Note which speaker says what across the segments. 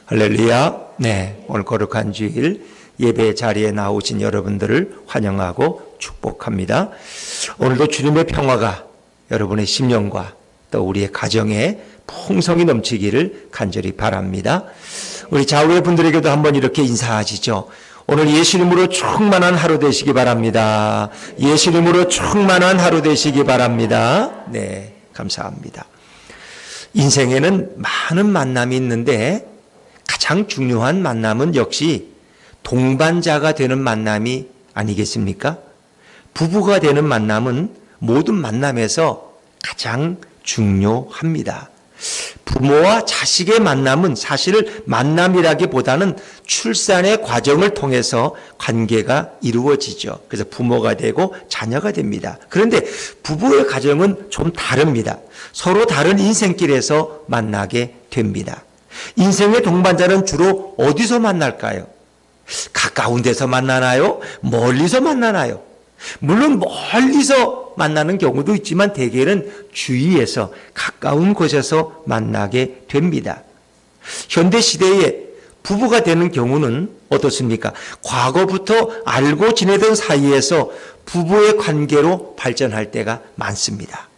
Speaker 1: 할렐루야. 네, 오늘 거룩한 주일 예배 자리에 나오신 여러분들을 환영하고 축복합니다. 오늘도 주님의 평화가 여러분의 심령과 또 우리의 가정에 풍성이 넘치기를 간절히 바랍니다. 우리 좌우의 분들에게도 한번 이렇게 인사하시죠. 오늘 예수님으로 충만한 하루 되시기 바랍니다. 예수님으로 충만한 하루 되시기 바랍니다. 네, 감사합니다. 인생에는 많은 만남이 있는데 가장 중요한 만남은 역시 동반자가 되는 만남이 아니겠습니까? 부부가 되는 만남은 모든 만남에서 가장 중요합니다. 부모와 자식의 만남은 사실 만남이라기보다는 출산의 과정을 통해서 관계가 이루어지죠. 그래서 부모가 되고 자녀가 됩니다. 그런데 부부의 가정은 좀 다릅니다. 서로 다른 인생길에서 만나게 됩니다. 인생의 동반자는 주로 어디서 만날까요? 가까운 데서 만나나요? 멀리서 만나나요? 물론 멀리서 만나는 경우도 있지만 대개는 주위에서 가까운 곳에서 만나게 됩니다. 현대시대에 부부가 되는 경우는 어떻습니까? 과거부터 알고 지내던 사이에서 부부의 관계로 발전할 때가 많습니다.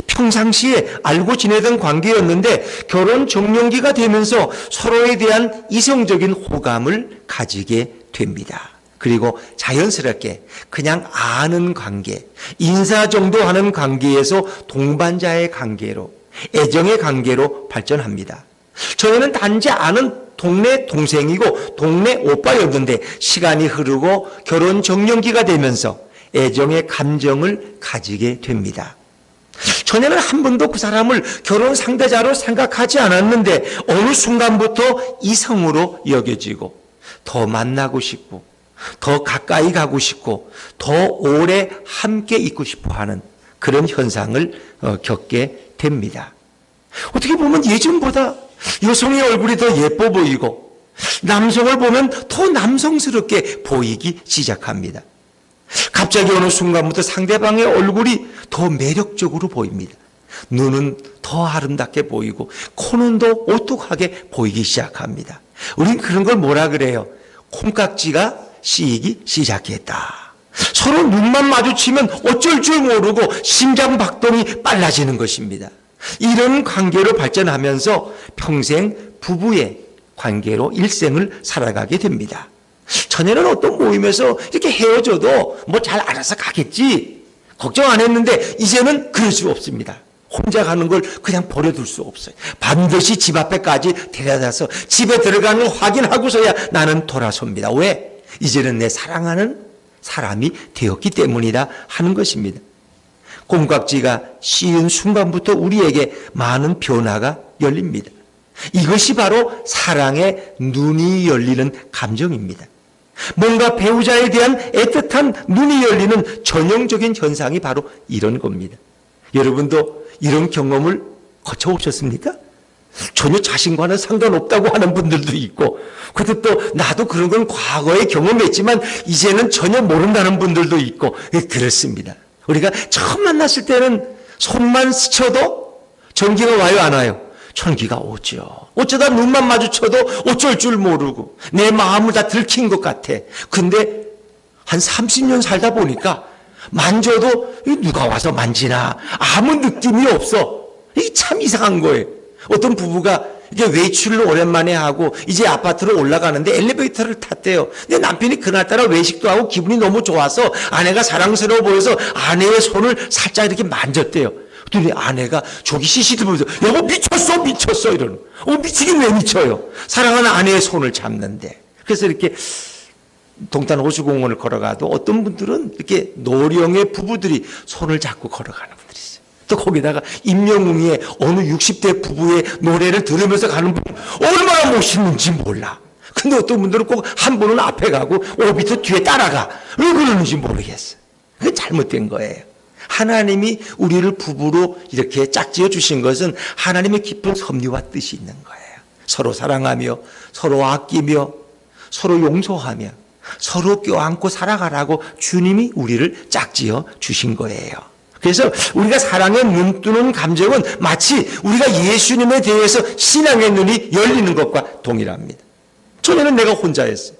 Speaker 1: 평상시에 알고 지내던 관계였는데 결혼 적령기가 되면서 서로에 대한 이성적인 호감을 가지게 됩니다. 그리고 자연스럽게 그냥 아는 관계, 인사 정도 하는 관계에서 동반자의 관계로, 애정의 관계로 발전합니다. 저희는 단지 아는 동네 동생이고 동네 오빠였는데 시간이 흐르고 결혼 적령기가 되면서 애정의 감정을 가지게 됩니다. 전에는 한 번도 그 사람을 결혼 상대자로 생각하지 않았는데 어느 순간부터 이성으로 여겨지고 더 만나고 싶고 더 가까이 가고 싶고 더 오래 함께 있고 싶어 하는 그런 현상을 겪게 됩니다. 어떻게 보면 예전보다 여성의 얼굴이 더 예뻐 보이고 남성을 보면 더 남성스럽게 보이기 시작합니다. 갑자기 어느 순간부터 상대방의 얼굴이 더 매력적으로 보입니다. 눈은 더 아름답게 보이고 코는 더 오똑하게 보이기 시작합니다. 우린 그런 걸 뭐라 그래요? 콩깍지가 씌이기 시작했다. 서로 눈만 마주치면 어쩔 줄 모르고 심장 박동이 빨라지는 것입니다. 이런 관계로 발전하면서 평생 부부의 관계로 일생을 살아가게 됩니다. 전에는 어떤 모임에서 이렇게 헤어져도 뭐 잘 알아서 가겠지 걱정 안 했는데 이제는 그럴 수 없습니다. 혼자 가는 걸 그냥 버려둘 수 없어요. 반드시 집 앞에까지 데려다서 집에 들어가는 걸 확인하고서야 나는 돌아섭니다. 왜? 이제는 내 사랑하는 사람이 되었기 때문이다 하는 것입니다. 콩깍지가 씌운 순간부터 우리에게 많은 변화가 열립니다. 이것이 바로 사랑의 눈이 열리는 감정입니다. 뭔가 배우자에 대한 애틋한 눈이 열리는 전형적인 현상이 바로 이런 겁니다. 여러분도 이런 경험을 거쳐오셨습니까? 전혀 자신과는 상관없다고 하는 분들도 있고, 그래도 또 나도 그런 건 과거에 경험했지만 이제는 전혀 모른다는 분들도 있고, 그렇습니다. 우리가 처음 만났을 때는 손만 스쳐도 전기가 와요, 안 와요? 전기가 오죠. 어쩌다 눈만 마주쳐도 어쩔 줄 모르고 내 마음을 다 들킨 것 같아. 근데 한 30년 살다 보니까 만져도 누가 와서 만지나 아무 느낌이 없어. 이게 참 이상한 거예요. 어떤 부부가 이제 외출을 오랜만에 하고 이제 아파트로 올라가는데 엘리베이터를 탔대요. 근데 남편이 그날따라 외식도 하고 기분이 너무 좋아서 아내가 사랑스러워 보여서 아내의 손을 살짝 이렇게 만졌대요. 그랬더니 아내가 저기 CCTV 보면서 여보 미쳤어 이러는. 미치긴 왜 미쳐요? 사랑하는 아내의 손을 잡는데. 그래서 이렇게 동탄 호수공원을 걸어가도 어떤 분들은 이렇게 노령의 부부들이 손을 잡고 걸어가는 분들이 있어요. 또 거기다가 임영웅의 어느 60대 부부의 노래를 들으면서 가는 분 얼마나 멋있는지 몰라. 근데 어떤 분들은 꼭 한 분은 앞에 가고 밑에 뒤에 따라가. 왜 그러는지 모르겠어. 그게 잘못된 거예요. 하나님이 우리를 부부로 이렇게 짝지어 주신 것은 하나님의 깊은 섭리와 뜻이 있는 거예요. 서로 사랑하며 서로 아끼며 서로 용서하며 서로 껴안고 살아가라고 주님이 우리를 짝지어 주신 거예요. 그래서 우리가 사랑에 눈뜨는 감정은 마치 우리가 예수님에 대해서 신앙의 눈이 열리는 것과 동일합니다. 전에는 내가 혼자였어요.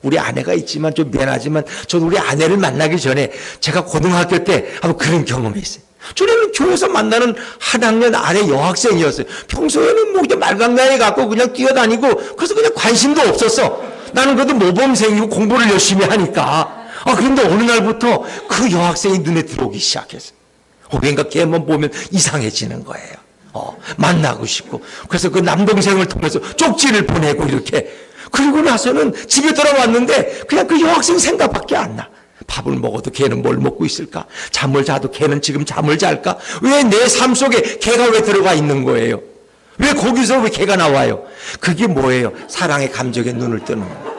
Speaker 1: 우리 아내가 있지만 좀 미안하지만 저는 우리 아내를 만나기 전에 제가 고등학교 때 한번 그런 경험이 있어요. 저는 교회에서 만나는 한 학년 아래 여학생이었어요. 평소에는 뭐 그냥 말강나에 갖고 그냥 뛰어다니고 그래서 그냥 관심도 없었어. 나는 그래도 모범생이고 공부를 열심히 하니까. 그런데 어느 날부터 그 여학생이 눈에 들어오기 시작했어요. 그러니까 걔만 보면 이상해지는 거예요. 만나고 싶고. 그래서 그 남동생을 통해서 쪽지를 보내고 이렇게. 그리고 나서는 집에 돌아왔는데 그냥 그 여학생 생각밖에 안 나. 밥을 먹어도 걔는 뭘 먹고 있을까? 잠을 자도 걔는 지금 잠을 잘까? 왜 내 삶 속에 걔가 왜 들어가 있는 거예요? 왜 거기서 왜 걔가 나와요? 그게 뭐예요? 사랑의 감정에 눈을 뜨는 거예요.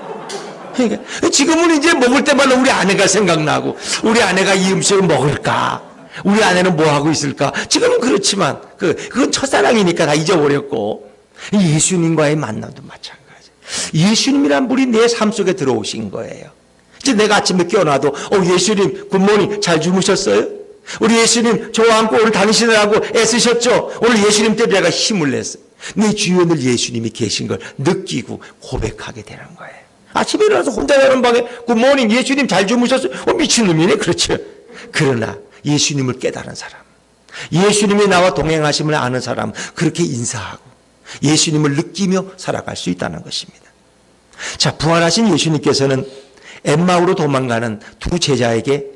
Speaker 1: 그러니까 지금은 이제 먹을 때마다 우리 아내가 생각나고 우리 아내가 이 음식을 먹을까? 우리 아내는 뭐 하고 있을까? 지금은 그렇지만 그건 첫사랑이니까 다 잊어버렸고 예수님과의 만남도 마찬가지. 예수님이란 분이 내 삶 속에 들어오신 거예요. 이제 내가 아침에 깨어나도 예수님 굿모닝 잘 주무셨어요? 우리 예수님 저와 함께 오늘 당신이라고 애쓰셨죠? 오늘 예수님 때문에 내가 힘을 냈어요. 내 주위에 늘 예수님이 계신 걸 느끼고 고백하게 되는 거예요. 아침에 일어나서 혼자 자는 방에 굿모닝 예수님 잘 주무셨어요? 미친놈이네. 그렇죠. 그러나 예수님을 깨달은 사람, 예수님이 나와 동행하심을 아는 사람, 그렇게 인사하고 예수님을 느끼며 살아갈 수 있다는 것입니다. 자, 부활하신 예수님께서는 엠마오로 도망가는 두 제자에게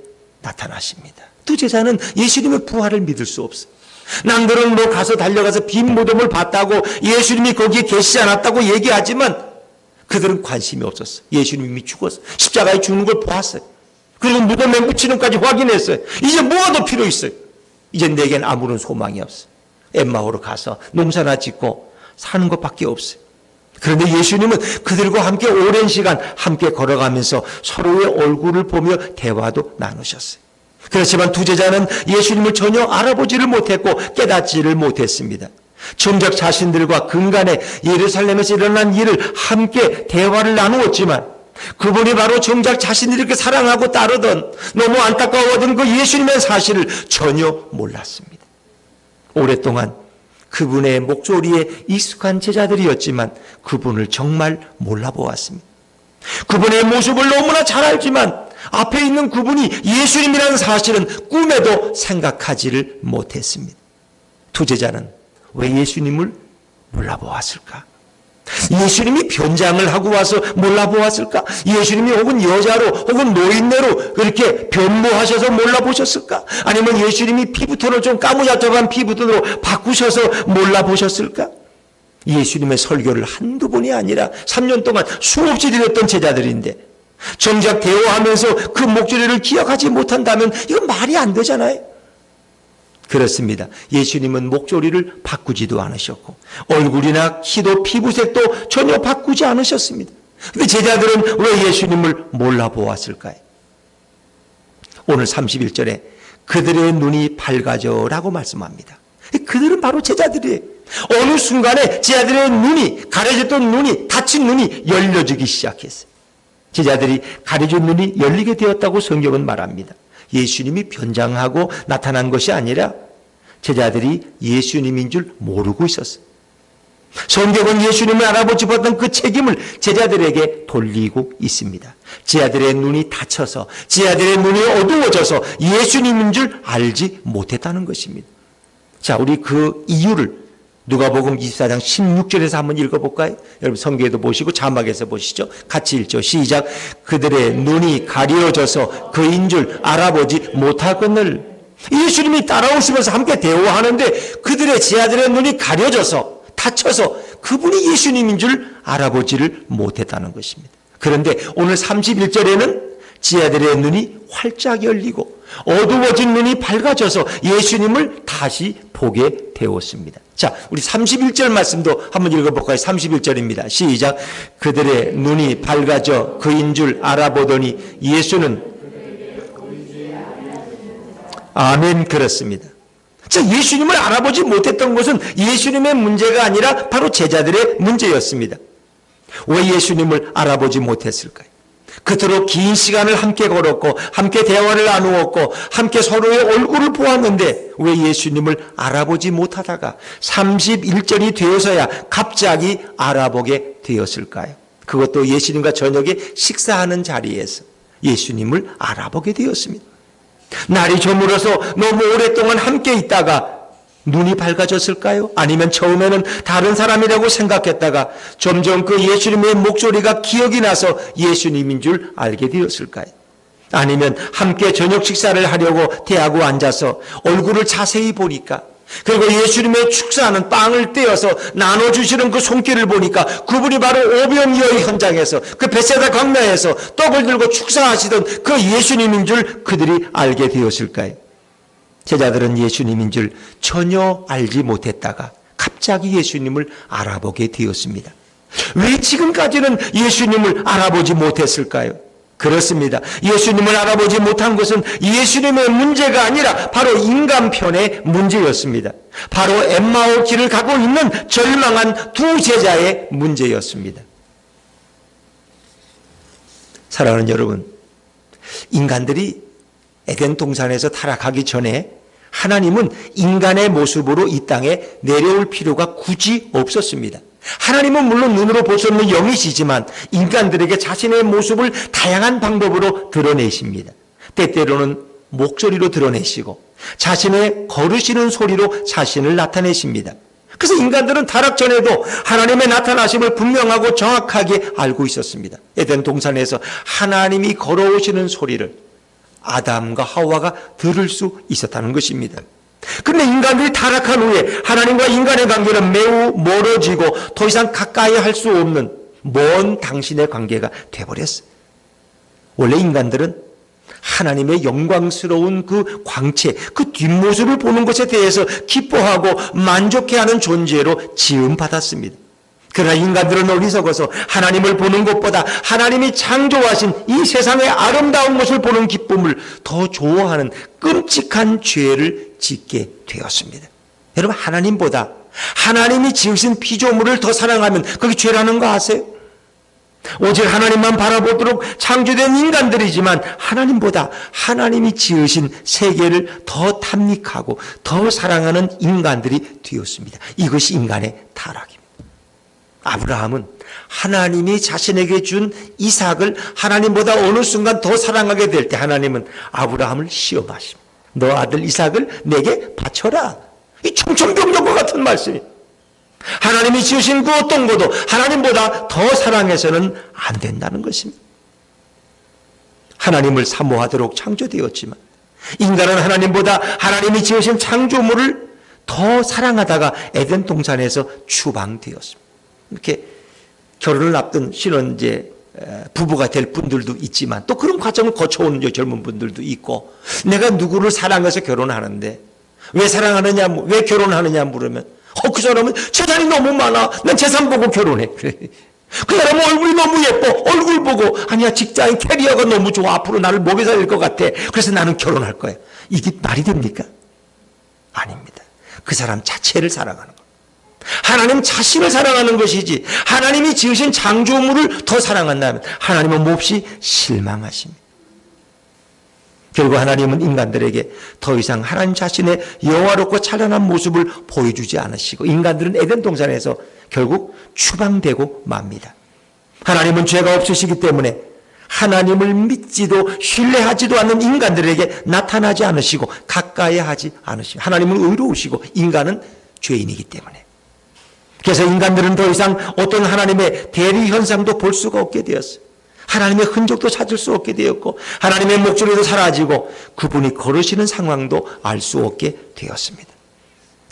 Speaker 1: 나타나십니다. 두 제자는 예수님의 부활을 믿을 수 없어요. 남들은 뭐 가서 달려가서 빈 무덤을 봤다고 예수님이 거기에 계시지 않았다고 얘기하지만 그들은 관심이 없었어요. 예수님이 죽었어요. 십자가에 죽는 걸 보았어요. 그리고 무덤에 묻히는까지 확인했어요. 이제 뭐가 더 필요 있어요? 이제 내겐 아무런 소망이 없어요. 엠마오로 가서 농사나 짓고 사는 것밖에 없어요. 그런데 예수님은 그들과 함께 오랜 시간 함께 걸어가면서 서로의 얼굴을 보며 대화도 나누셨어요. 그렇지만 두 제자는 예수님을 전혀 알아보지를 못했고 깨닫지를 못했습니다. 정작 자신들과 근간에 예루살렘에서 일어난 일을 함께 대화를 나누었지만 그분이 바로 정작 자신들이 이렇게 사랑하고 따르던 너무 안타까워하던 그 예수님의 사실을 전혀 몰랐습니다. 오랫동안 그분의 목소리에 익숙한 제자들이었지만 그분을 정말 몰라보았습니다. 그분의 모습을 너무나 잘 알지만 앞에 있는 그분이 예수님이라는 사실은 꿈에도 생각하지를 못했습니다. 두 제자는 왜 예수님을 몰라보았을까? 예수님이 변장을 하고 와서 몰라보았을까? 예수님이 혹은 여자로 혹은 노인네로 그렇게 변모하셔서 몰라보셨을까? 아니면 예수님이 피부톤을 좀 까무잡잡한 피부톤으로 바꾸셔서 몰라보셨을까? 예수님의 설교를 한두 번이 아니라 3년 동안 수없이 드렸던 제자들인데 정작 대화하면서 그 목소리를 기억하지 못한다면 이건 말이 안 되잖아요. 그렇습니다. 예수님은 목소리를 바꾸지도 않으셨고 얼굴이나 키도 피부색도 전혀 바꾸지 않으셨습니다. 그런데 제자들은 왜 예수님을 몰라보았을까요? 오늘 31절에 그들의 눈이 밝아져라고 말씀합니다. 그들은 바로 제자들이에요. 어느 순간에 제자들의 눈이, 가려졌던 눈이, 닫힌 눈이 열려지기 시작했어요. 제자들이 가려진 눈이 열리게 되었다고 성경은 말합니다. 예수님이 변장하고 나타난 것이 아니라 제자들이 예수님인 줄 모르고 있었어요. 성경은 예수님을 알아보지 못했던 그 책임을 제자들에게 돌리고 있습니다. 제자들의 눈이 닫혀서, 제자들의 눈이 어두워져서 예수님인 줄 알지 못했다는 것입니다. 자, 우리 그 이유를 누가복음 24장 16절에서 한번 읽어볼까요? 여러분 성경에도 보시고 자막에서 보시죠. 같이 읽죠. 시작. 그들의 눈이 가려져서 그인 줄 알아보지 못하거늘. 예수님이 따라오시면서 함께 대화하는데 그들의 제자들의 눈이 가려져서 닫혀서 그분이 예수님인 줄 알아보지를 못했다는 것입니다. 그런데 오늘 31절에는 제자들의 눈이 활짝 열리고 어두워진 눈이 밝아져서 예수님을 다시 보게 되었습니다. 자, 우리 31절 말씀도 한번 읽어볼까요? 31절입니다. 시작. 그들의 눈이 밝아져 그인 줄 알아보더니 예수는 아멘. 그렇습니다. 자, 예수님을 알아보지 못했던 것은 예수님의 문제가 아니라 바로 제자들의 문제였습니다. 왜 예수님을 알아보지 못했을까요? 그토록 긴 시간을 함께 걸었고 함께 대화를 나누었고 함께 서로의 얼굴을 보았는데 왜 예수님을 알아보지 못하다가 31절이 되어서야 갑자기 알아보게 되었을까요? 그것도 예수님과 저녁에 식사하는 자리에서 예수님을 알아보게 되었습니다. 날이 저물어서 너무 오랫동안 함께 있다가 눈이 밝아졌을까요? 아니면 처음에는 다른 사람이라고 생각했다가 점점 그 예수님의 목소리가 기억이 나서 예수님인 줄 알게 되었을까요? 아니면 함께 저녁 식사를 하려고 대하고 앉아서 얼굴을 자세히 보니까, 그리고 예수님의 축사하는 빵을 떼어서 나눠주시는 그 손길을 보니까 그분이 바로 오병이어의 현장에서 그 벳세다 광야에서 떡을 들고 축사하시던 그 예수님인 줄 그들이 알게 되었을까요? 제자들은 예수님인 줄 전혀 알지 못했다가 갑자기 예수님을 알아보게 되었습니다. 왜 지금까지는 예수님을 알아보지 못했을까요? 그렇습니다. 예수님을 알아보지 못한 것은 예수님의 문제가 아니라 바로 인간편의 문제였습니다. 바로 엠마오 길을 가고 있는 절망한 두 제자의 문제였습니다. 사랑하는 여러분, 인간들이 에덴 동산에서 타락하기 전에 하나님은 인간의 모습으로 이 땅에 내려올 필요가 굳이 없었습니다. 하나님은 물론 눈으로 볼 수 없는 영이시지만 인간들에게 자신의 모습을 다양한 방법으로 드러내십니다. 때때로는 목소리로 드러내시고 자신의 거르시는 소리로 자신을 나타내십니다. 그래서 인간들은 타락 전에도 하나님의 나타나심을 분명하고 정확하게 알고 있었습니다. 에덴 동산에서 하나님이 걸어오시는 소리를 아담과 하와가 들을 수 있었다는 것입니다. 그런데 인간들이 타락한 후에 하나님과 인간의 관계는 매우 멀어지고 더 이상 가까이 할 수 없는 먼 당신의 관계가 되어버렸어요. 원래 인간들은 하나님의 영광스러운 그 광채, 그 뒷모습을 보는 것에 대해서 기뻐하고 만족해하는 존재로 지음받았습니다. 그러나 인간들은 어리석어서 하나님을 보는 것보다 하나님이 창조하신 이 세상의 아름다운 것을 보는 기쁨을 더 좋아하는 끔찍한 죄를 짓게 되었습니다. 여러분, 하나님보다 하나님이 지으신 피조물을 더 사랑하면 그게 죄라는 거 아세요? 오직 하나님만 바라보도록 창조된 인간들이지만 하나님보다 하나님이 지으신 세계를 더 탐닉하고 더 사랑하는 인간들이 되었습니다. 이것이 인간의 타락입니다. 아브라함은 하나님이 자신에게 준 이삭을 하나님보다 어느 순간 더 사랑하게 될 때 하나님은 아브라함을 시험하십니다. 너 아들 이삭을 내게 바쳐라. 이 청천벽력과 같은 말씀이에요. 하나님이 지으신 그 어떤 것도 하나님보다 더 사랑해서는 안 된다는 것입니다. 하나님을 사모하도록 창조되었지만 인간은 하나님보다 하나님이 지으신 창조물을 더 사랑하다가 에덴 동산에서 추방되었습니다. 이렇게 결혼을 앞둔 신혼제 부부가 될 분들도 있지만 또 그런 과정을 거쳐오는 젊은 분들도 있고, 내가 누구를 사랑해서 결혼하는데 왜 사랑하느냐, 왜 결혼하느냐 물으면 그 사람은 재산이 너무 많아, 난 재산 보고 결혼해. 그 사람은 얼굴이 너무 예뻐, 얼굴 보고, 아니야 직장인 캐리어가 너무 좋아, 앞으로 나를 먹여 살릴 것 같아, 그래서 나는 결혼할 거야. 이게 말이 됩니까? 아닙니다. 그 사람 자체를 사랑하는 거예요. 하나님 자신을 사랑하는 것이지 하나님이 지으신 창조물을 더 사랑한다면 하나님은 몹시 실망하십니다. 결국 하나님은 인간들에게 더 이상 하나님 자신의 영화롭고 찬란한 모습을 보여주지 않으시고 인간들은 에덴 동산에서 결국 추방되고 맙니다. 하나님은 죄가 없으시기 때문에 하나님을 믿지도 신뢰하지도 않는 인간들에게 나타나지 않으시고 가까이 하지 않으시고, 하나님은 의로우시고 인간은 죄인이기 때문에, 그래서 인간들은 더 이상 어떤 하나님의 대리 현상도 볼 수가 없게 되었어요. 하나님의 흔적도 찾을 수 없게 되었고 하나님의 목소리도 사라지고 그분이 걸으시는 상황도 알 수 없게 되었습니다.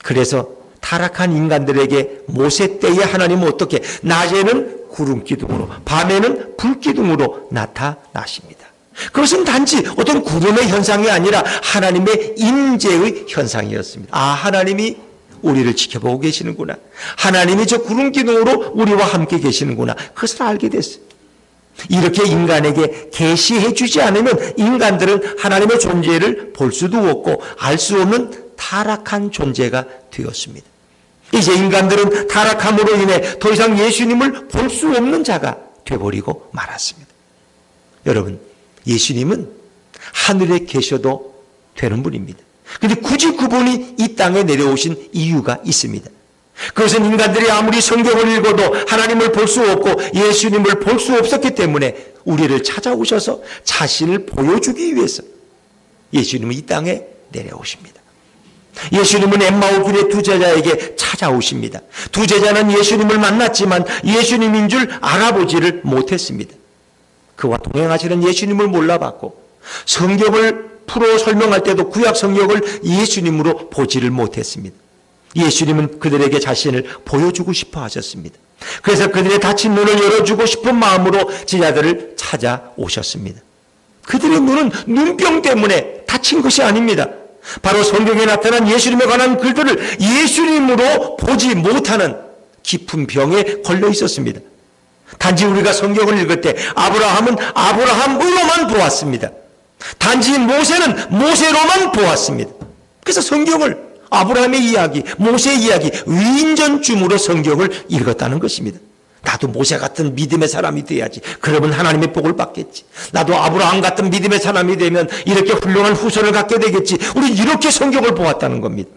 Speaker 1: 그래서 타락한 인간들에게 모세 때에 하나님은 어떻게 낮에는 구름기둥으로 밤에는 불기둥으로 나타나십니다. 그것은 단지 어떤 구름의 현상이 아니라 하나님의 임재의 현상이었습니다. 아, 하나님이 우리를 지켜보고 계시는구나, 하나님이 저 구름기둥으로 우리와 함께 계시는구나, 그것을 알게 됐어요. 이렇게 인간에게 계시해 주지 않으면 인간들은 하나님의 존재를 볼 수도 없고 알 수 없는 타락한 존재가 되었습니다. 이제 인간들은 타락함으로 인해 더 이상 예수님을 볼 수 없는 자가 되어버리고 말았습니다. 여러분, 예수님은 하늘에 계셔도 되는 분입니다. 그런데 굳이 그분이 이 땅에 내려오신 이유가 있습니다. 그것은 인간들이 아무리 성경을 읽어도 하나님을 볼 수 없고 예수님을 볼 수 없었기 때문에 우리를 찾아오셔서 자신을 보여주기 위해서 예수님은 이 땅에 내려오십니다. 예수님은 엠마오 길의 두 제자에게 찾아오십니다. 두 제자는 예수님을 만났지만 예수님인 줄 알아보지를 못했습니다. 그와 동행하시는 예수님을 몰라봤고 성경을 풀어 설명할 때도 구약 성경을 예수님으로 보지를 못했습니다. 예수님은 그들에게 자신을 보여주고 싶어 하셨습니다. 그래서 그들의 닫힌 눈을 열어주고 싶은 마음으로 제자들을 찾아오셨습니다. 그들의 눈은 눈병 때문에 닫힌 것이 아닙니다. 바로 성경에 나타난 예수님에 관한 글들을 예수님으로 보지 못하는 깊은 병에 걸려 있었습니다. 단지 우리가 성경을 읽을 때 아브라함은 아브라함으로만 보았습니다. 단지 모세는 모세로만 보았습니다. 그래서 성경을 아브라함의 이야기, 모세의 이야기, 위인전쯤으로 성경을 읽었다는 것입니다. 나도 모세 같은 믿음의 사람이 돼야지. 그러면 하나님의 복을 받겠지. 나도 아브라함 같은 믿음의 사람이 되면 이렇게 훌륭한 후손을 갖게 되겠지. 우리 이렇게 성경을 보았다는 겁니다.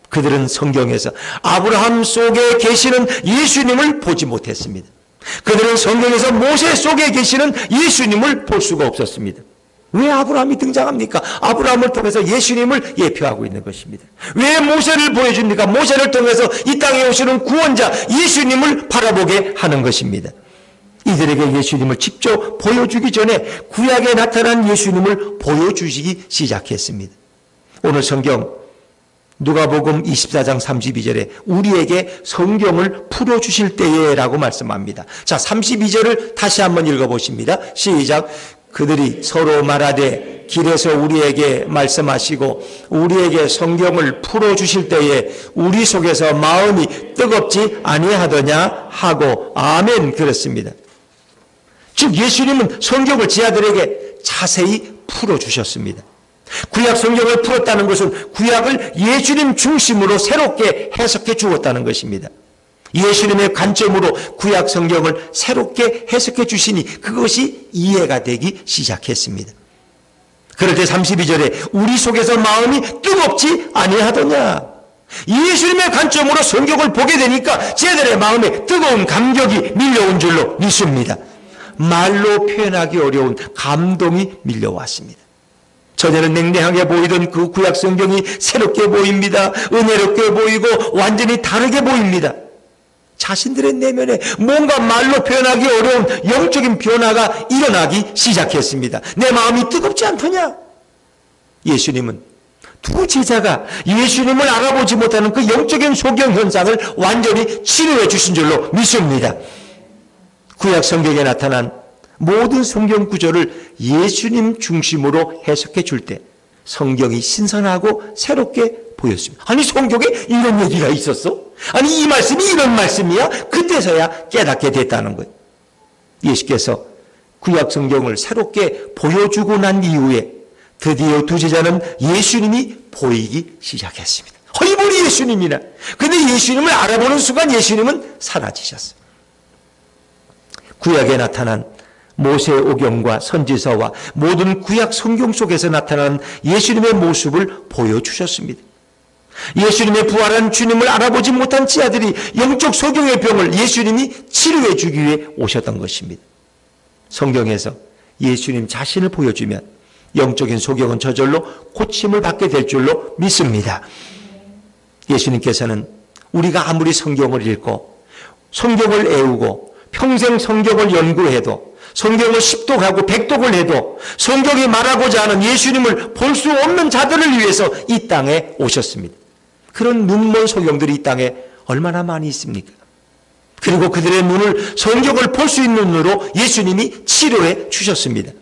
Speaker 1: 그들은 성경에서 아브라함 속에 계시는 예수님을 보지 못했습니다. 그들은 성경에서 모세 속에 계시는 예수님을 볼 수가 없었습니다. 왜 아브라함이 등장합니까? 아브라함을 통해서 예수님을 예표하고 있는 것입니다. 왜 모세를 보여줍니까? 모세를 통해서 이 땅에 오시는 구원자 예수님을 바라보게 하는 것입니다. 이들에게 예수님을 직접 보여주기 전에 구약에 나타난 예수님을 보여주시기 시작했습니다. 오늘 성경 누가복음 24장 32절에 우리에게 성경을 풀어주실 때에 라고 말씀합니다. 자, 32절을 다시 한번 읽어보십니다. 시작. 그들이 서로 말하되 길에서 우리에게 말씀하시고 우리에게 성경을 풀어주실 때에 우리 속에서 마음이 뜨겁지 아니하더냐 하고 아멘 그랬습니다. 즉 예수님은 성경을 제자들에게 자세히 풀어주셨습니다. 구약 성경을 풀었다는 것은 구약을 예수님 중심으로 새롭게 해석해 주었다는 것입니다. 예수님의 관점으로 구약 성경을 새롭게 해석해 주시니 그것이 이해가 되기 시작했습니다. 그럴 때 32절에 우리 속에서 마음이 뜨겁지 아니하더냐. 예수님의 관점으로 성경을 보게 되니까 제들의 마음에 뜨거운 감격이 밀려온 줄로 믿습니다. 말로 표현하기 어려운 감동이 밀려왔습니다. 전에는 냉랭하게 보이던 그 구약 성경이 새롭게 보입니다. 은혜롭게 보이고 완전히 다르게 보입니다. 자신들의 내면에 뭔가 말로 표현하기 어려운 영적인 변화가 일어나기 시작했습니다. 내 마음이 뜨겁지 않더냐? 예수님은 두 제자가 예수님을 알아보지 못하는 그 영적인 소경 현상을 완전히 치료해 주신 줄로 믿습니다. 구약 성경에 나타난 모든 성경 구절을 예수님 중심으로 해석해 줄 때 성경이 신선하고 새롭게 보였습니다. 아니 성경에 이런 얘기가 있었어? 아니 이 말씀이 이런 말씀이야? 그때서야 깨닫게 됐다는 거예요. 예수께서 구약 성경을 새롭게 보여주고 난 이후에 드디어 두 제자는 예수님이 보이기 시작했습니다. 이분이 예수님이나. 근데 예수님을 알아보는 순간 예수님은 사라지셨어요. 구약에 나타난 모세 오경과 선지서와 모든 구약 성경 속에서 나타난 예수님의 모습을 보여주셨습니다. 예수님의 부활한 주님을 알아보지 못한 제자들이 영적 소경의 병을 예수님이 치료해 주기 위해 오셨던 것입니다. 성경에서 예수님 자신을 보여주면 영적인 소경은 저절로 고침을 받게 될 줄로 믿습니다. 예수님께서는 우리가 아무리 성경을 읽고 성경을 애우고 평생 성경을 연구해도 성경을 십독하고 백독을 해도 성경이 말하고자 하는 예수님을 볼 수 없는 자들을 위해서 이 땅에 오셨습니다. 그런 눈먼 소경들이 이 땅에 얼마나 많이 있습니까? 그리고 그들의 눈을 성경을 볼 수 있는 눈으로 예수님이 치료해 주셨습니다.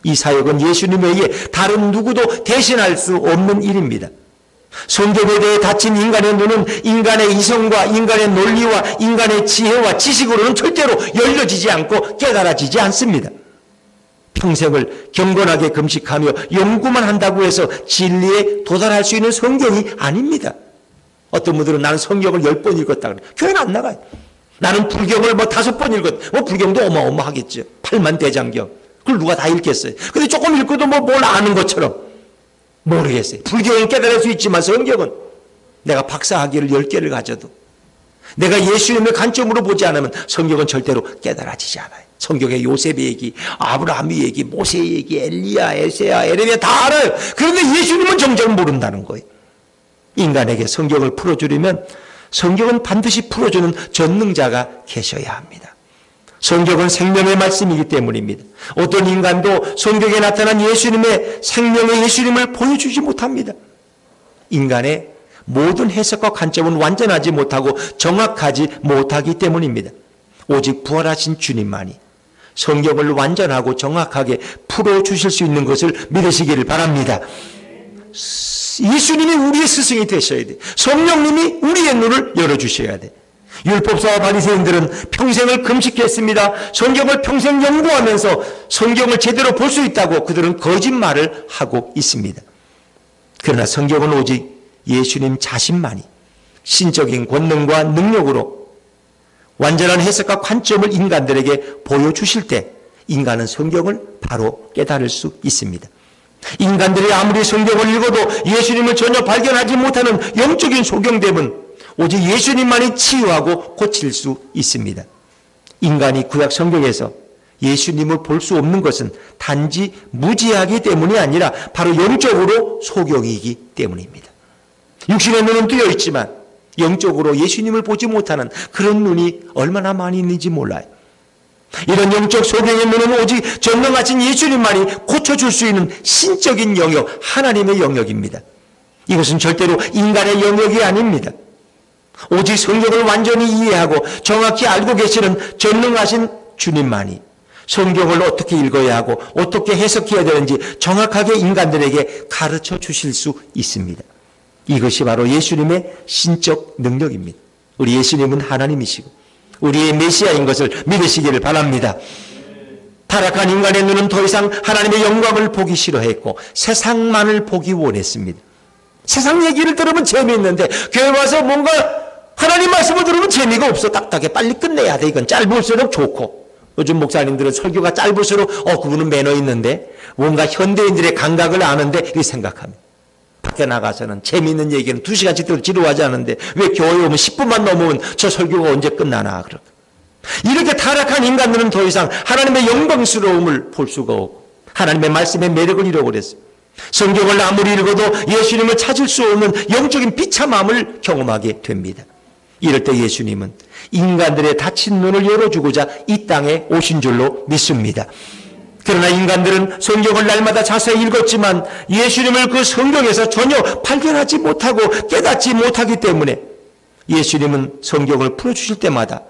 Speaker 1: 이 사역은 예수님 외에 다른 누구도 대신할 수 없는 일입니다. 성경에 대해 닫힌 인간의 눈은 인간의 이성과 인간의 논리와 인간의 지혜와 지식으로는 절대로 열려지지 않고 깨달아지지 않습니다. 평생을 경건하게 금식하며 연구만 한다고 해서 진리에 도달할 수 있는 성경이 아닙니다. 어떤 분들은 나는 성경을 10번 읽었다 그래요. 교회는 안 나가요. 나는 불경을 5번 읽었다. 불경도 어마어마하겠죠. 8만 대장경. 그걸 누가 다 읽겠어요? 근데 조금 읽고도 뭘 아는 것처럼 모르겠어요. 불교는 깨달을 수 있지만 성경은 내가 박사학위를 10개를 가져도 내가 예수님의 관점으로 보지 않으면 성경은 절대로 깨달아지지 않아요. 성경의 요셉의 얘기, 아브라함의 얘기, 모세의 얘기, 엘리야, 에세야, 에레미야 다 알아요. 그런데 예수님은 정작 모른다는 거예요. 인간에게 성경을 풀어주려면 성경은 반드시 풀어주는 전능자가 계셔야 합니다. 성경은 생명의 말씀이기 때문입니다. 어떤 인간도 성경에 나타난 예수님의 생명의 예수님을 보여주지 못합니다. 인간의 모든 해석과 관점은 완전하지 못하고 정확하지 못하기 때문입니다. 오직 부활하신 주님만이 성경을 완전하고 정확하게 풀어주실 수 있는 것을 믿으시기를 바랍니다. 예수님이 우리의 스승이 되셔야 돼. 성령님이 우리의 눈을 열어주셔야 돼. 율법사와 바리새인들은 평생을 금식했습니다. 성경을 평생 연구하면서 성경을 제대로 볼 수 있다고 그들은 거짓말을 하고 있습니다. 그러나 성경은 오직 예수님 자신만이 신적인 권능과 능력으로 완전한 해석과 관점을 인간들에게 보여주실 때 인간은 성경을 바로 깨달을 수 있습니다. 인간들이 아무리 성경을 읽어도 예수님을 전혀 발견하지 못하는 영적인 소경됨은 오직 예수님만이 치유하고 고칠 수 있습니다. 인간이 구약 성경에서 예수님을 볼 수 없는 것은 단지 무지하기 때문이 아니라 바로 영적으로 소경이기 때문입니다. 육신의 눈은 뜨여 있지만 영적으로 예수님을 보지 못하는 그런 눈이 얼마나 많이 있는지 몰라요. 이런 영적 소경의 눈은 오직 전능하신 예수님만이 고쳐줄 수 있는 신적인 영역, 하나님의 영역입니다. 이것은 절대로 인간의 영역이 아닙니다. 오직 성경을 완전히 이해하고 정확히 알고 계시는 전능하신 주님만이 성경을 어떻게 읽어야 하고 어떻게 해석해야 되는지 정확하게 인간들에게 가르쳐 주실 수 있습니다. 이것이 바로 예수님의 신적 능력입니다. 우리 예수님은 하나님이시고 우리의 메시아인 것을 믿으시기를 바랍니다. 타락한 인간의 눈은 더 이상 하나님의 영광을 보기 싫어했고 세상만을 보기 원했습니다. 세상 얘기를 들으면 재미있는데 교회 와서 뭔가 하나님 말씀을 들으면 재미가 없어. 딱딱해. 빨리 끝내야 돼. 이건 짧을수록 좋고. 요즘 목사님들은 설교가 짧을수록 그분은 매너 있는데 뭔가 현대인들의 감각을 아는데 이렇게 생각합니다. 밖에 나가서는 재미있는 얘기는 2시간씩 들어 지루하지 않은데 왜 교회에 오면 10분만 넘으면 저 설교가 언제 끝나나 그렇게. 이렇게 타락한 인간들은 더 이상 하나님의 영광스러움을 볼 수가 없고 하나님의 말씀의 매력을 잃어버렸어요. 성경을 아무리 읽어도 예수님을 찾을 수 없는 영적인 비참함을 경험하게 됩니다. 이럴 때 예수님은 인간들의 닫힌 눈을 열어주고자 이 땅에 오신 줄로 믿습니다. 그러나 인간들은 성경을 날마다 자세히 읽었지만 예수님을 그 성경에서 전혀 발견하지 못하고 깨닫지 못하기 때문에 예수님은 성경을 풀어주실 때마다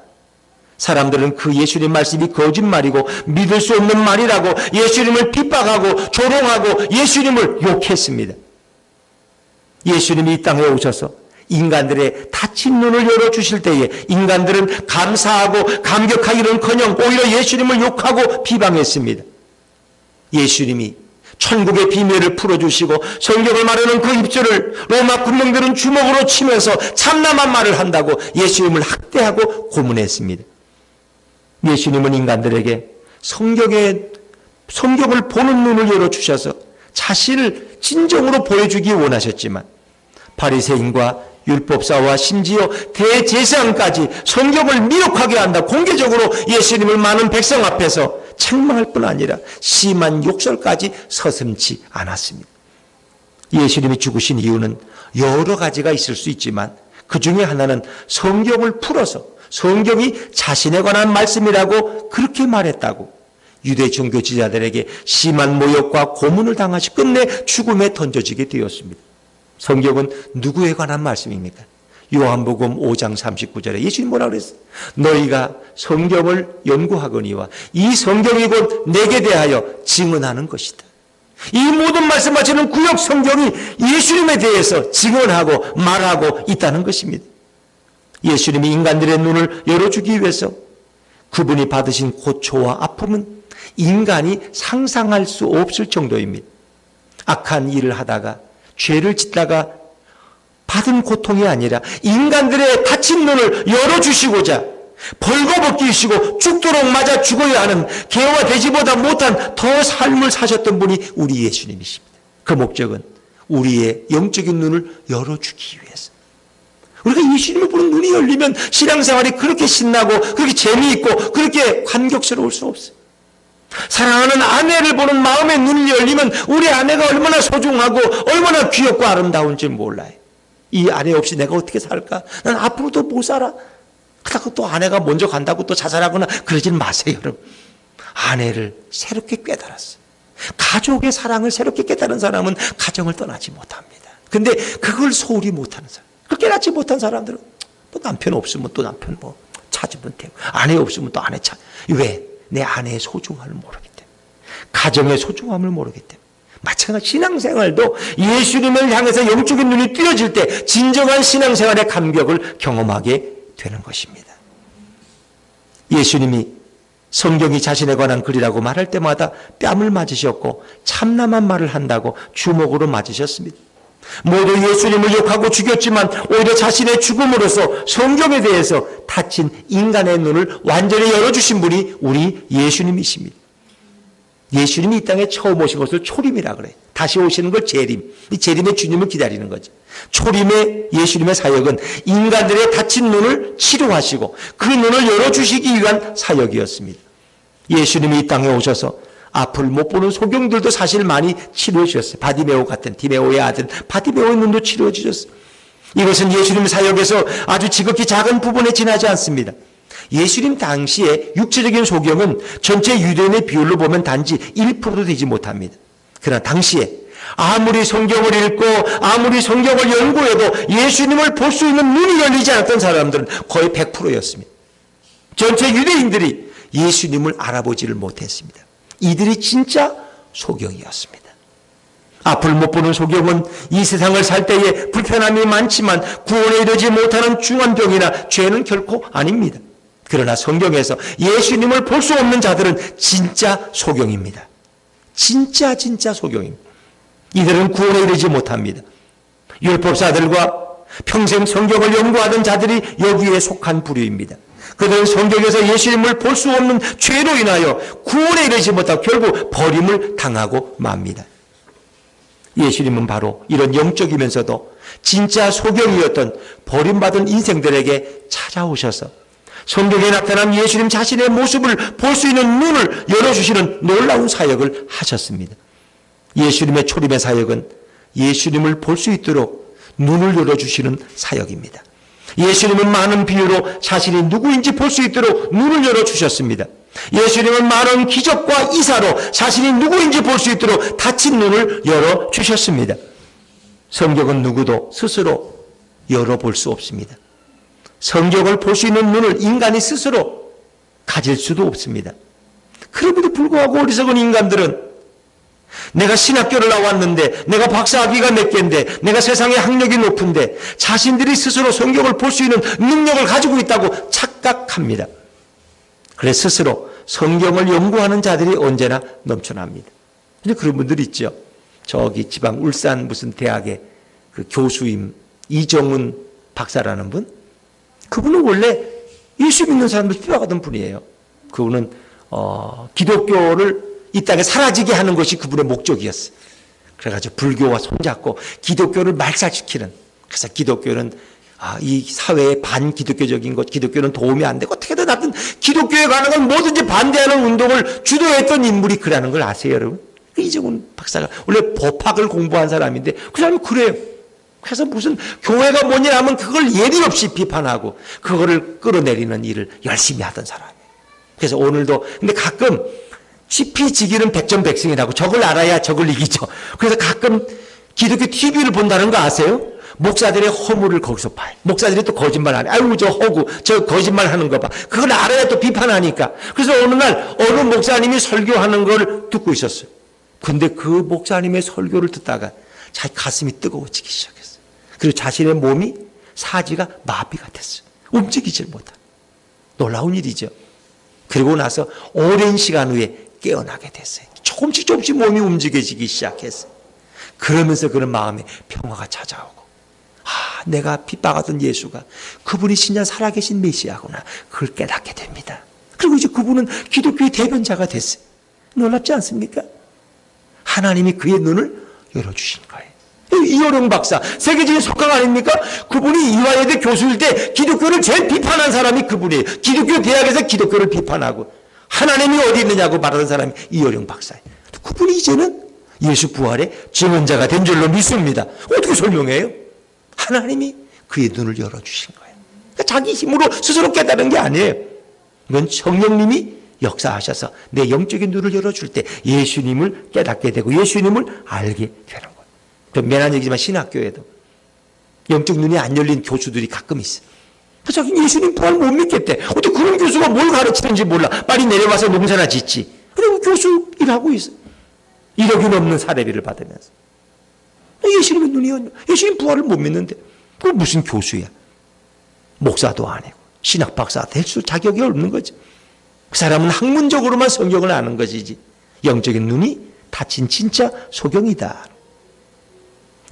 Speaker 1: 사람들은 그 예수님 말씀이 거짓말이고 믿을 수 없는 말이라고 예수님을 핍박하고 조롱하고 예수님을 욕했습니다. 예수님이 이 땅에 오셔서 인간들의 닫힌 눈을 열어주실 때에 인간들은 감사하고 감격하기는커녕 오히려 예수님을 욕하고 비방했습니다. 예수님이 천국의 비밀을 풀어주시고 성경을 말하는 그 입술을 로마 군병들은 주먹으로 치면서 참남한 말을 한다고 예수님을 학대하고 고문했습니다. 예수님은 인간들에게 성경을 보는 눈을 열어주셔서 자신을 진정으로 보여주기 원하셨지만 바리새인과 율법사와 심지어 대제사장까지 성경을 미혹하게 한다. 공개적으로 예수님을 많은 백성 앞에서 책망할 뿐 아니라 심한 욕설까지 서슴지 않았습니다. 예수님이 죽으신 이유는 여러 가지가 있을 수 있지만 그 중에 하나는 성경을 풀어서 성경이 자신에 관한 말씀이라고 그렇게 말했다고 유대 종교 지자들에게 심한 모욕과 고문을 당하시 끝내 죽음에 던져지게 되었습니다. 성경은 누구에 관한 말씀입니까? 요한복음 5장 39절에 예수님 뭐라고 그랬어요? 너희가 성경을 연구하거니와 이 성경이 곧 내게 대하여 증언하는 것이다. 이 모든 말씀하시는 구약 성경이 예수님에 대해서 증언하고 말하고 있다는 것입니다. 예수님이 인간들의 눈을 열어주기 위해서 그분이 받으신 고초와 아픔은 인간이 상상할 수 없을 정도입니다. 악한 일을 하다가 죄를 짓다가 받은 고통이 아니라 인간들의 닫힌 눈을 열어주시고자 벌거벗기시고 죽도록 맞아 죽어야 하는 개와 돼지보다 못한 더 삶을 사셨던 분이 우리 예수님이십니다. 그 목적은 우리의 영적인 눈을 열어주기 위해서. 우리가 예수님을 보는 눈이 열리면 신앙생활이 그렇게 신나고 그렇게 재미있고 그렇게 감격스러울 수 없어요. 사랑하는 아내를 보는 마음의 눈이 열리면 우리 아내가 얼마나 소중하고 얼마나 귀엽고 아름다운지 몰라요. 이 아내 없이 내가 어떻게 살까? 난 앞으로도 못 살아. 그렇다고 또 아내가 먼저 간다고 또 자살하거나 그러진 마세요, 여러분. 아내를 새롭게 깨달았어요. 가족의 사랑을 새롭게 깨달은 사람은 가정을 떠나지 못합니다. 근데 그걸 소홀히 못하는 사람, 그걸 깨닫지 못한 사람들은 또 남편 없으면 또 남편 뭐 찾으면 되고, 아내 없으면 또 아내 찾. 왜? 내 아내의 소중함을 모르기 때문에, 가정의 소중함을 모르기 때문에. 마찬가지 신앙생활도 예수님을 향해서 영적인 눈이 띄어질 때 진정한 신앙생활의 감격을 경험하게 되는 것입니다. 예수님이 성경이 자신에 관한 글이라고 말할 때마다 뺨을 맞으셨고 참남한 말을 한다고 주먹으로 맞으셨습니다. 모두 예수님을 욕하고 죽였지만 오히려 자신의 죽음으로써 성경에 대해서 닫힌 인간의 눈을 완전히 열어주신 분이 우리 예수님이십니다. 예수님이 이 땅에 처음 오신 것을 초림이라 그래요. 다시 오시는 걸 재림. 이 재림의 주님을 기다리는 거죠. 초림의 예수님의 사역은 인간들의 닫힌 눈을 치료하시고 그 눈을 열어주시기 위한 사역이었습니다. 예수님이 이 땅에 오셔서 앞을 못 보는 소경들도 사실 많이 치료해 주셨어요. 바디메오 같은 디메오의 아들 바디메오의 눈도 치료해 주셨어요. 이것은 예수님 사역에서 아주 지극히 작은 부분에 지나지 않습니다. 예수님 당시에 육체적인 소경은 전체 유대인의 비율로 보면 단지 1%도 되지 못합니다. 그러나 당시에 아무리 성경을 읽고 아무리 성경을 연구해도 예수님을 볼 수 있는 눈이 열리지 않았던 사람들은 거의 100%였습니다. 전체 유대인들이 예수님을 알아보지를 못했습니다. 이들이 진짜 소경이었습니다. 앞을 못 보는 소경은 이 세상을 살 때에 불편함이 많지만 구원에 이르지 못하는 중한 병이나 죄는 결코 아닙니다. 그러나 성경에서 예수님을 볼 수 없는 자들은 진짜 소경입니다. 진짜 소경입니다. 이들은 구원에 이르지 못합니다. 율법사들과 평생 성경을 연구하던 자들이 여기에 속한 부류입니다. 그들은 성경에서 예수님을 볼 수 없는 죄로 인하여 구원에 이르지 못하고 결국 버림을 당하고 맙니다. 예수님은 바로 이런 영적이면서도 진짜 소경이었던 버림받은 인생들에게 찾아오셔서 성경에 나타난 예수님 자신의 모습을 볼 수 있는 눈을 열어주시는 놀라운 사역을 하셨습니다. 예수님의 초림의 사역은 예수님을 볼 수 있도록 눈을 열어주시는 사역입니다. 예수님은 많은 비유로 자신이 누구인지 볼 수 있도록 눈을 열어주셨습니다. 예수님은 많은 기적과 이사로 자신이 누구인지 볼 수 있도록 닫힌 눈을 열어주셨습니다. 성경은 누구도 스스로 열어볼 수 없습니다. 성경을 볼 수 있는 눈을 인간이 스스로 가질 수도 없습니다. 그럼에도 불구하고 어리석은 인간들은 내가 신학교를 나왔는데, 내가 박사학위가 몇 개인데, 내가 세상의 학력이 높은데 자신들이 스스로 성경을 볼 수 있는 능력을 가지고 있다고 착각합니다. 그래서 스스로 성경을 연구하는 자들이 언제나 넘쳐납니다. 근데 그런 분들 있죠. 저기 지방 울산 무슨 대학의 그 교수임 이정훈 박사라는 분, 그분은 원래 예수 믿는 사람들 필요하던 분이에요. 그분은 기독교를 이 땅에 사라지게 하는 것이 그분의 목적이었어요. 그래가지고 불교와 손잡고 기독교를 말살시키는, 그래서 기독교는 이 사회의 반기독교적인 것, 기독교는 도움이 안 되고 어떻게든 하여튼 기독교에 관한 건 뭐든지 반대하는 운동을 주도했던 인물이 그라는 걸 아세요, 여러분? 이정훈 박사가 원래 법학을 공부한 사람인데 그 사람이 그래요. 그래서 무슨 교회가 뭐냐 하면 그걸 예리 없이 비판하고 그거를 끌어내리는 일을 열심히 하던 사람이에요. 그래서 오늘도 근데 가끔 지피지기는 백전백승이라고, 저걸 알아야 저걸 이기죠. 그래서 가끔 기독교 TV를 본다는 거 아세요? 목사들의 허물을 거기서 봐요. 목사들이 또 거짓말 하네. 아유 저 허구 저 거짓말 하는 거 봐. 그걸 알아야 또 비판하니까. 그래서 어느 날 어느 목사님이 설교하는 걸 듣고 있었어요. 근데 그 목사님의 설교를 듣다가 자기 가슴이 뜨거워지기 시작했어요. 그리고 자신의 몸이 사지가 마비가 됐어요. 움직이질 못하. 놀라운 일이죠. 그리고 나서 오랜 시간 후에 깨어나게 됐어요. 조금씩 몸이 움직여지기 시작했어요. 그러면서 그런 마음에 평화가 찾아오고, 내가 핍박하던 예수가 그분이 진짜 살아계신 메시아구나. 그걸 깨닫게 됩니다. 그리고 이제 그분은 기독교의 대변자가 됐어요. 놀랍지 않습니까? 하나님이 그의 눈을 열어주신 거예요. 이어령 박사, 세계적인 석강 아닙니까? 그분이 이화여대 교수일 때 기독교를 제일 비판한 사람이 그분이에요. 기독교 대학에서 기독교를 비판하고 하나님이 어디 있느냐고 말하는 사람이 이어령 박사예요. 그분이 이제는 예수 부활의 증언자가 된 줄로 믿습니다. 어떻게 설명해요? 하나님이 그의 눈을 열어주신 거예요. 그러니까 자기 힘으로 스스로 깨달은 게 아니에요. 이건 성령님이 역사하셔서 내 영적인 눈을 열어줄 때 예수님을 깨닫게 되고 예수님을 알게 되는 거예요. 좀 미안한 얘기지만 신학교에도 영적 눈이 안 열린 교수들이 가끔 있어요. 자기 예수님 부활 못 믿겠대. 어떻게 그런 교수가 뭘 가르치는지 몰라. 빨리 내려와서 농사나 짓지. 그리고 교수 일하고 있어요. 1억이 넘는 사례비를 받으면서. 예수님의 눈이 열려. 예수님 부활을 못 믿는데 그건 무슨 교수야. 목사도 아니고 신학 박사 될 수 자격이 없는 거죠. 그 사람은 학문적으로만 성경을 아는 것이지 영적인 눈이 닫힌 진짜 소경이다.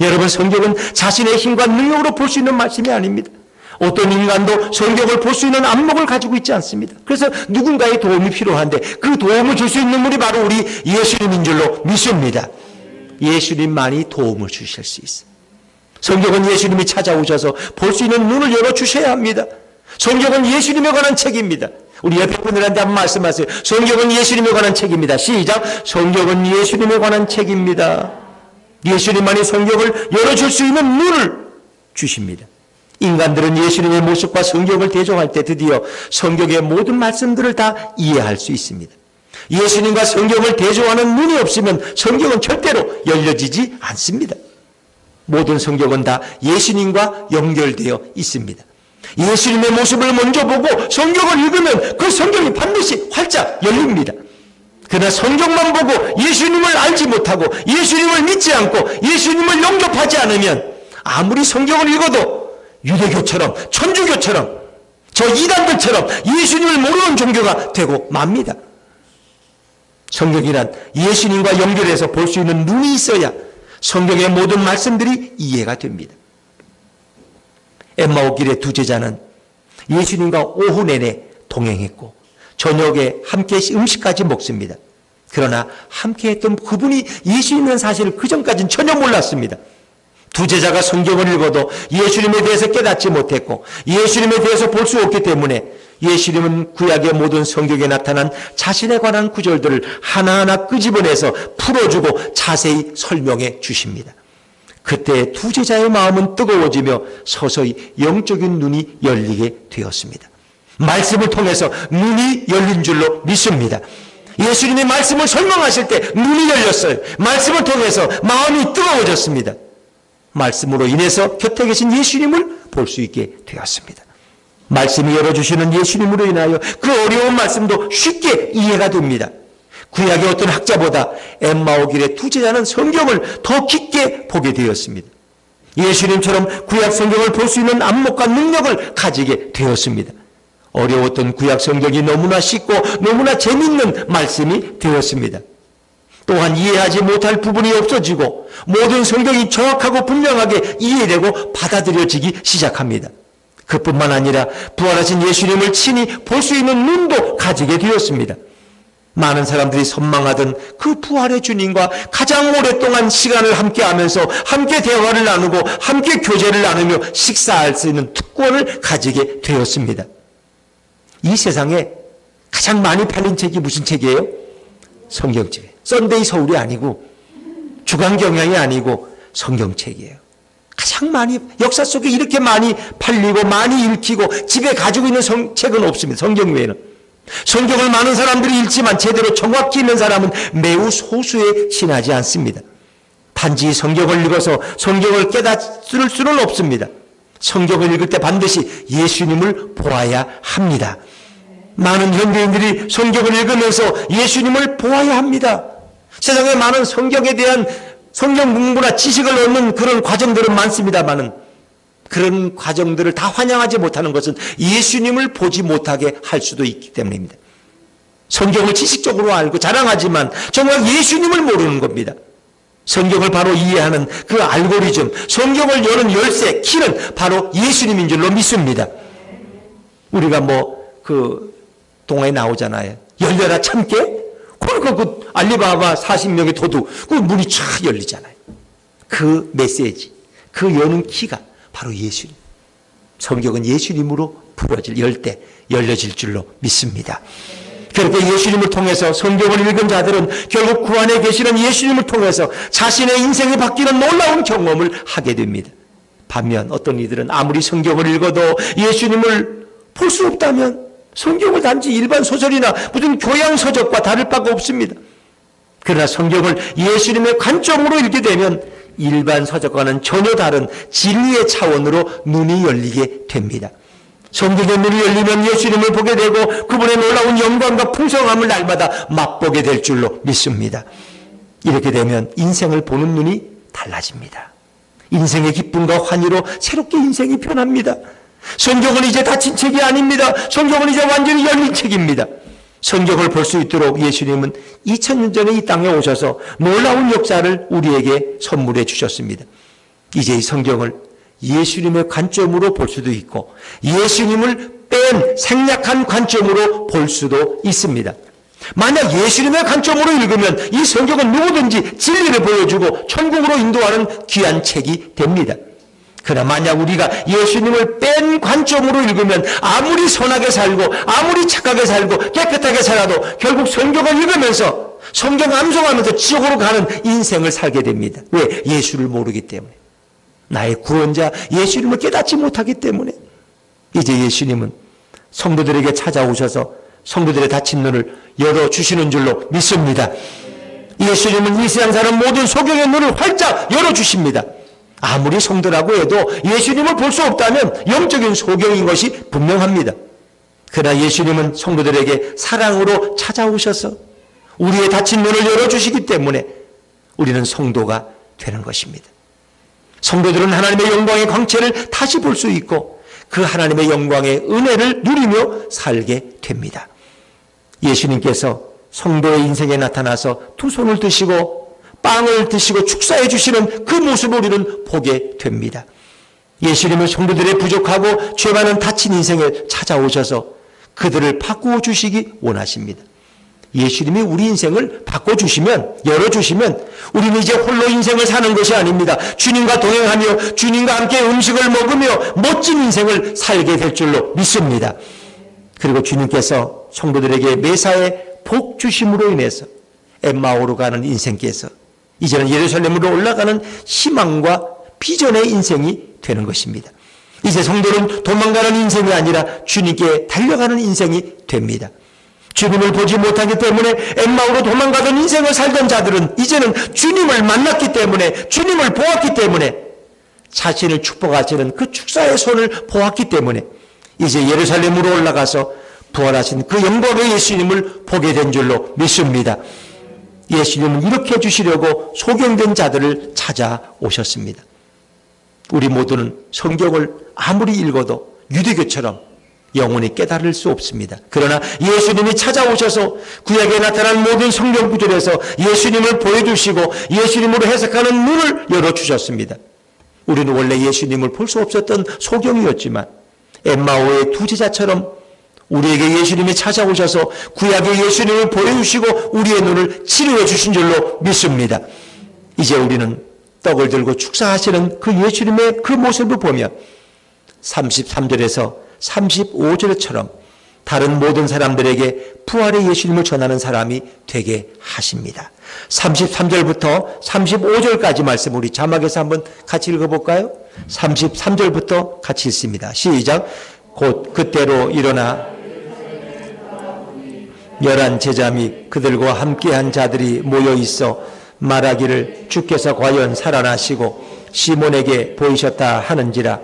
Speaker 1: 여러분, 성경은 자신의 힘과 능력으로 볼 수 있는 말씀이 아닙니다. 어떤 인간도 성경을 볼 수 있는 안목을 가지고 있지 않습니다. 그래서 누군가의 도움이 필요한데 그 도움을 줄 수 있는 분이 바로 우리 예수님인 줄로 믿습니다. 예수님만이 도움을 주실 수 있어요. 성경은 예수님이 찾아오셔서 볼 수 있는 눈을 열어주셔야 합니다. 성경은 예수님에 관한 책입니다. 우리 옆에 분들한테 한번 말씀하세요. 성경은 예수님에 관한 책입니다. 시작. 성경은 예수님에 관한 책입니다. 예수님만이 성경을 열어줄 수 있는 눈을 주십니다. 인간들은 예수님의 모습과 성경을 대조할 때 드디어 성경의 모든 말씀들을 다 이해할 수 있습니다. 예수님과 성경을 대조하는 눈이 없으면 성경은 절대로 열려지지 않습니다. 모든 성경은 다 예수님과 연결되어 있습니다. 예수님의 모습을 먼저 보고 성경을 읽으면 그 성경이 반드시 활짝 열립니다. 그러나 성경만 보고 예수님을 알지 못하고 예수님을 믿지 않고 예수님을 영접하지 않으면 아무리 성경을 읽어도 유대교처럼 천주교처럼 저 이단들처럼 예수님을 모르는 종교가 되고 맙니다. 성경이란 예수님과 연결해서 볼 수 있는 눈이 있어야 성경의 모든 말씀들이 이해가 됩니다. 엠마오 길의 두 제자는 예수님과 오후 내내 동행했고 저녁에 함께 음식까지 먹습니다. 그러나 함께 했던 그분이 예수님이라는 사실을 그전까지는 전혀 몰랐습니다. 두 제자가 성경을 읽어도 예수님에 대해서 깨닫지 못했고 예수님에 대해서 볼 수 없기 때문에 예수님은 구약의 모든 성경에 나타난 자신에 관한 구절들을 하나하나 끄집어내서 풀어주고 자세히 설명해 주십니다. 그때 두 제자의 마음은 뜨거워지며 서서히 영적인 눈이 열리게 되었습니다. 말씀을 통해서 눈이 열린 줄로 믿습니다. 예수님이 말씀을 설명하실 때 눈이 열렸어요. 말씀을 통해서 마음이 뜨거워졌습니다. 말씀으로 인해서 곁에 계신 예수님을 볼 수 있게 되었습니다. 말씀이 열어주시는 예수님으로 인하여 그 어려운 말씀도 쉽게 이해가 됩니다. 구약의 어떤 학자보다 엠마오 길의 두 제자는 성경을 더 깊게 보게 되었습니다. 예수님처럼 구약 성경을 볼 수 있는 안목과 능력을 가지게 되었습니다. 어려웠던 구약 성경이 너무나 쉽고 너무나 재미있는 말씀이 되었습니다. 또한 이해하지 못할 부분이 없어지고 모든 성경이 정확하고 분명하게 이해되고 받아들여지기 시작합니다. 그뿐만 아니라 부활하신 예수님을 친히 볼 수 있는 눈도 가지게 되었습니다. 많은 사람들이 선망하던 그 부활의 주님과 가장 오랫동안 시간을 함께 하면서 함께 대화를 나누고 함께 교제를 나누며 식사할 수 있는 특권을 가지게 되었습니다. 이 세상에 가장 많이 팔린 책이 무슨 책이에요? 성경책이에요. 썬데이 서울이 아니고 주간경향이 아니고 성경책이에요. 가장 많이 역사 속에 이렇게 많이 팔리고 많이 읽히고 집에 가지고 있는 책은 없습니다. 성경 외에는. 성경을 많은 사람들이 읽지만 제대로 정확히 읽는 사람은 매우 소수에 지나지 않습니다. 단지 성경을 읽어서 성경을 깨닫을 수는 없습니다. 성경을 읽을 때 반드시 예수님을 보아야 합니다. 많은 현대인들이 성경을 읽으면서 예수님을 보아야 합니다. 세상에 많은 성경에 대한 성경 공부나 지식을 얻는 그런 과정들은 많습니다만은 그런 과정들을 다 환영하지 못하는 것은 예수님을 보지 못하게 할 수도 있기 때문입니다. 성경을 지식적으로 알고 자랑하지만 정말 예수님을 모르는 겁니다. 성경을 바로 이해하는 그 알고리즘, 성경을 여는 열쇠, 키는 바로 예수님인 줄로 믿습니다. 우리가 동화에 나오잖아요. 열려라 참깨? 그러니까 그 알리바바 40명의 도둑, 그 문이 쫙 열리잖아요. 그 메시지, 그 여는 키가 바로 예수님. 성경은 예수님으로 풀어질, 열려질 줄로 믿습니다. 그렇게 예수님을 통해서 성경을 읽은 자들은 결국 구 안에 계시는 예수님을 통해서 자신의 인생이 바뀌는 놀라운 경험을 하게 됩니다. 반면 어떤 이들은 아무리 성경을 읽어도 예수님을 볼 수 없다면 성경을 단지 일반 소설이나 무슨 교양 서적과 다를 바가 없습니다. 그러나 성경을 예수님의 관점으로 읽게 되면 일반 서적과는 전혀 다른 진리의 차원으로 눈이 열리게 됩니다. 성경의 눈이 열리면 예수님을 보게 되고 그분의 놀라운 영광과 풍성함을 날마다 맛보게 될 줄로 믿습니다. 이렇게 되면 인생을 보는 눈이 달라집니다. 인생의 기쁨과 환희로 새롭게 인생이 변합니다. 성경은 이제 닫힌 책이 아닙니다. 성경은 이제 완전히 열린 책입니다. 성경을 볼 수 있도록 예수님은 2000년 전에 이 땅에 오셔서 놀라운 역사를 우리에게 선물해 주셨습니다. 이제 이 성경을 예수님의 관점으로 볼 수도 있고 예수님을 뺀 생략한 관점으로 볼 수도 있습니다. 만약 예수님의 관점으로 읽으면 이 성경은 누구든지 진리를 보여주고 천국으로 인도하는 귀한 책이 됩니다. 그러나 만약 우리가 예수님을 뺀 관점으로 읽으면 아무리 선하게 살고 아무리 착하게 살고 깨끗하게 살아도 결국 성경을 읽으면서 성경 암송하면서 지옥으로 가는 인생을 살게 됩니다. 왜? 예수를 모르기 때문에. 나의 구원자 예수님을 깨닫지 못하기 때문에. 이제 예수님은 성도들에게 찾아오셔서 성도들의 닫힌 눈을 열어주시는 줄로 믿습니다. 예수님은 이 세상 사람 모든 소경의 눈을 활짝 열어주십니다. 아무리 성도라고 해도 예수님을 볼 수 없다면 영적인 소경인 것이 분명합니다. 그러나 예수님은 성도들에게 사랑으로 찾아오셔서 우리의 닫힌 눈을 열어주시기 때문에 우리는 성도가 되는 것입니다. 성도들은 하나님의 영광의 광채를 다시 볼 수 있고 그 하나님의 영광의 은혜를 누리며 살게 됩니다. 예수님께서 성도의 인생에 나타나서 두 손을 드시고 빵을 드시고 축사해 주시는 그 모습을 우리는 보게 됩니다. 예수님은 성도들의 부족하고 죄 많은 닫힌 인생에 찾아오셔서 그들을 바꾸어 주시기 원하십니다. 예수님이 우리 인생을 바꿔주시면, 열어주시면 우리는 이제 홀로 인생을 사는 것이 아닙니다. 주님과 동행하며 주님과 함께 음식을 먹으며 멋진 인생을 살게 될 줄로 믿습니다. 그리고 주님께서 성도들에게 매사에 복 주심으로 인해서 엠마오로 가는 인생께서 이제는 예루살렘으로 올라가는 희망과 비전의 인생이 되는 것입니다. 이제 성도는 도망가는 인생이 아니라 주님께 달려가는 인생이 됩니다. 주님을 보지 못하기 때문에 엠마오로 도망가던 인생을 살던 자들은 이제는 주님을 만났기 때문에, 주님을 보았기 때문에, 자신을 축복하시는 그 축사의 손을 보았기 때문에 이제 예루살렘으로 올라가서 부활하신 그 영광의 예수님을 보게 된 줄로 믿습니다. 예수님은 이렇게 해주시려고 소경된 자들을 찾아오셨습니다. 우리 모두는 성경을 아무리 읽어도 유대교처럼 영원히 깨달을 수 없습니다. 그러나 예수님이 찾아오셔서 구약에 나타난 모든 성경 구절에서 예수님을 보여주시고 예수님으로 해석하는 눈을 열어주셨습니다. 우리는 원래 예수님을 볼 수 없었던 소경이었지만 엠마오의 두 제자처럼 우리에게 예수님이 찾아오셔서 구약의 예수님을 보여주시고 우리의 눈을 치료해 주신 줄로 믿습니다. 이제 우리는 떡을 들고 축사하시는 그 예수님의 그 모습을 보며 33절에서 35절처럼 다른 모든 사람들에게 부활의 예수님을 전하는 사람이 되게 하십니다. 33절부터 35절까지 말씀 우리 자막에서 한번 같이 읽어볼까요? 33절부터 같이 읽습니다. 시작. 곧 그때로 일어나 11 제자 및 그들과 함께한 자들이 모여 있어 말하기를 주께서 과연 살아나시고 시몬에게 보이셨다 하는지라.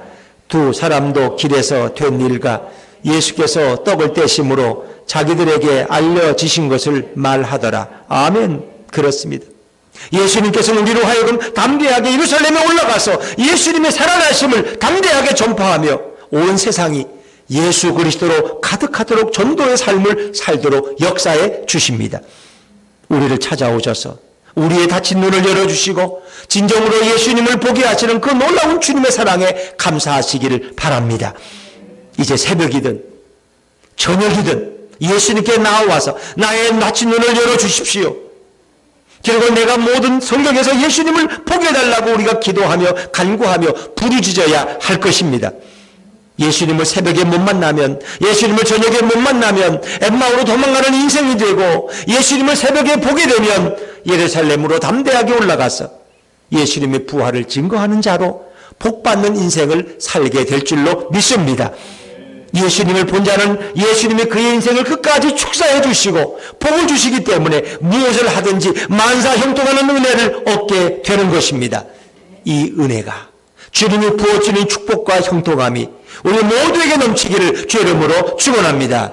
Speaker 1: 두 사람도 길에서 된 일과 예수께서 떡을 떼심으로 자기들에게 알려지신 것을 말하더라. 아멘. 그렇습니다. 예수님께서는 우리로 하여금 담대하게 예루살렘에 올라가서 예수님의 살아나심을 담대하게 전파하며 온 세상이 예수 그리스도로 가득하도록 전도의 삶을 살도록 역사해 주십니다. 우리를 찾아오셔서 우리의 닫힌 눈을 열어주시고 진정으로 예수님을 보게 하시는 그 놀라운 주님의 사랑에 감사하시기를 바랍니다. 이제 새벽이든 저녁이든 예수님께 나와서 나의 닫힌 눈을 열어주십시오. 그리고 내가 모든 성경에서 예수님을 보게 해달라고 우리가 기도하며 간구하며 부르짖어야 할 것입니다. 예수님을 새벽에 못 만나면, 예수님을 저녁에 못 만나면 엠마오로 도망가는 인생이 되고, 예수님을 새벽에 보게 되면 예루살렘으로 담대하게 올라가서 예수님의 부활을 증거하는 자로 복받는 인생을 살게 될 줄로 믿습니다. 예수님을 본 자는 예수님이 그의 인생을 끝까지 축사해 주시고 복을 주시기 때문에 무엇을 하든지 만사 형통하는 은혜를 얻게 되는 것입니다. 이 은혜가 주님이 부어주는 축복과 형통함이 우리 모두에게 넘치기를 주의 이름으로 축원합니다.